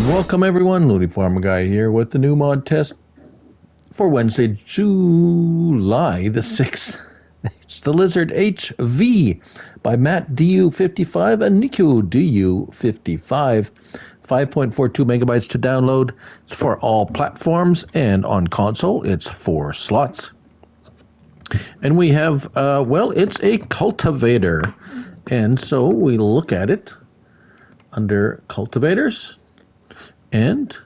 Welcome everyone, Looney Farmer Guy here with the new mod test for Wednesday, July the 6th. It's the Lizard HV by Matt DU55 and Nico DU55. 5.42 megabytes to download. It's for all platforms, and on console it's 4 slots. And we have, well, it's a cultivator. And so we look at it under cultivators. And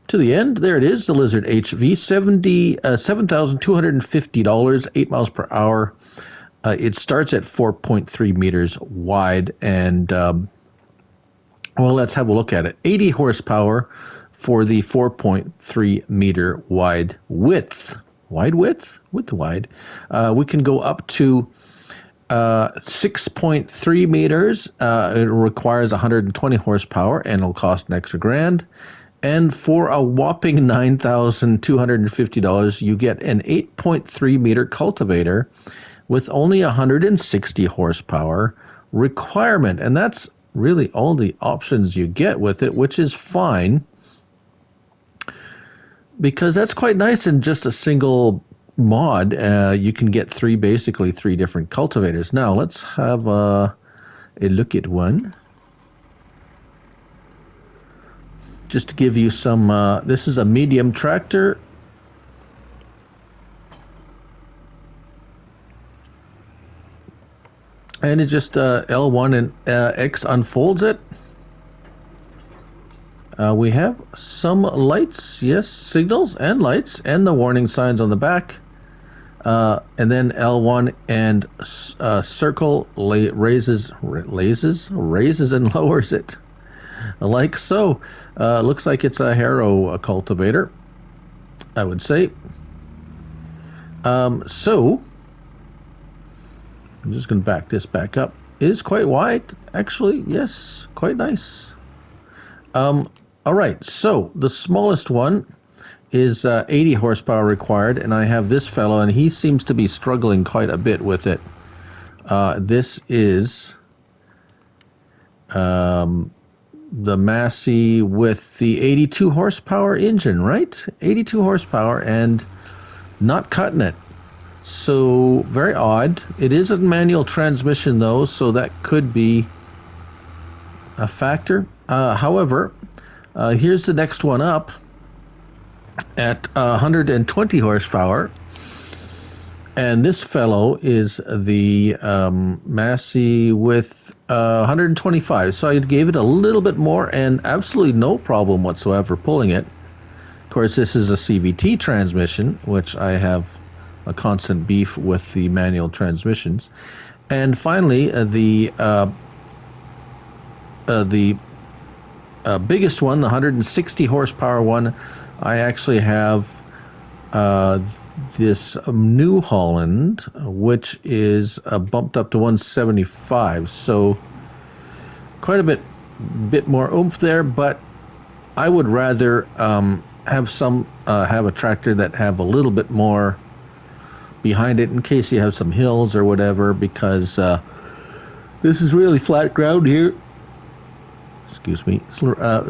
to the end, there it is, the Lizard HV, $7,250, 8 miles per hour. It starts at 4.3 meters wide, and, well, let's have a look at it. 80 horsepower for the 4.3 meter wide width. Wide width? Width wide. We can go up to 6.3 meters. It requires 120 horsepower and it'll cost an extra grand. And for a whopping $9,250, you get an 8.3 meter cultivator with only 160 horsepower requirement. And that's really all the options you get with it, which is fine, because that's quite nice in just a single mod. You can get basically three different cultivators. Now let's have a look at one, just to give you some. This is a medium tractor, and it just L1 and X unfolds it. We have some lights, yes, signals and lights, and the warning signs on the back. And then L1 and circle raises and lowers it, like so. Looks like it's a Harrow cultivator, I would say. So I'm just going to back this back up. It is quite wide, actually. Yes, quite nice. All right, so the smallest one is 80 horsepower required, and I have this fellow, and he seems to be struggling quite a bit with it. This is the Massey with the 82 horsepower engine, right? 82 horsepower and not cutting it. So very odd. It is a manual transmission though, so that could be a factor. However, here's the next one up at 120 horsepower, and this fellow is the Massey with 125. So I gave it a little bit more, and absolutely no problem whatsoever pulling it. Of course, this is a CVT transmission, which I have a constant beef with the manual transmissions. And finally, the biggest one, the 160 horsepower one, I actually have this New Holland, which is bumped up to 175. So quite a bit more oomph there, but I would rather have a tractor that have a little bit more behind it in case you have some hills or whatever, because this is really flat ground here. Excuse me, it's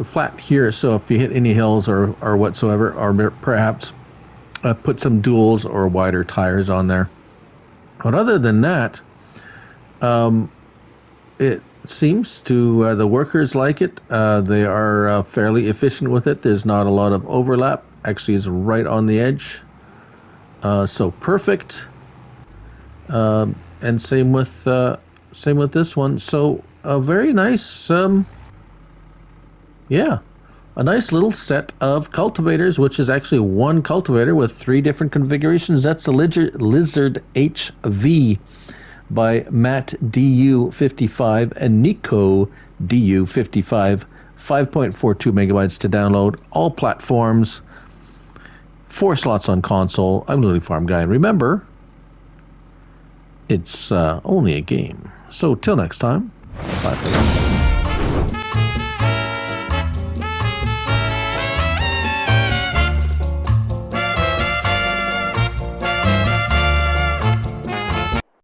flat here, so if you hit any hills or whatsoever, or perhaps put some duals or wider tires on there. But other than that, it seems to the workers like it. They are fairly efficient with it. There's not a lot of overlap. Actually, it's right on the edge. So perfect. And same with this one. So a very nice. Yeah, a nice little set of cultivators, which is actually one cultivator with 3 different configurations. That's the Lizard HV by Matt DU55 and Nico DU55. 5.42 megabytes to download, all platforms, 4 slots on console. I'm Looney Farm Guy, and remember, it's only a game. So till next time, bye for now.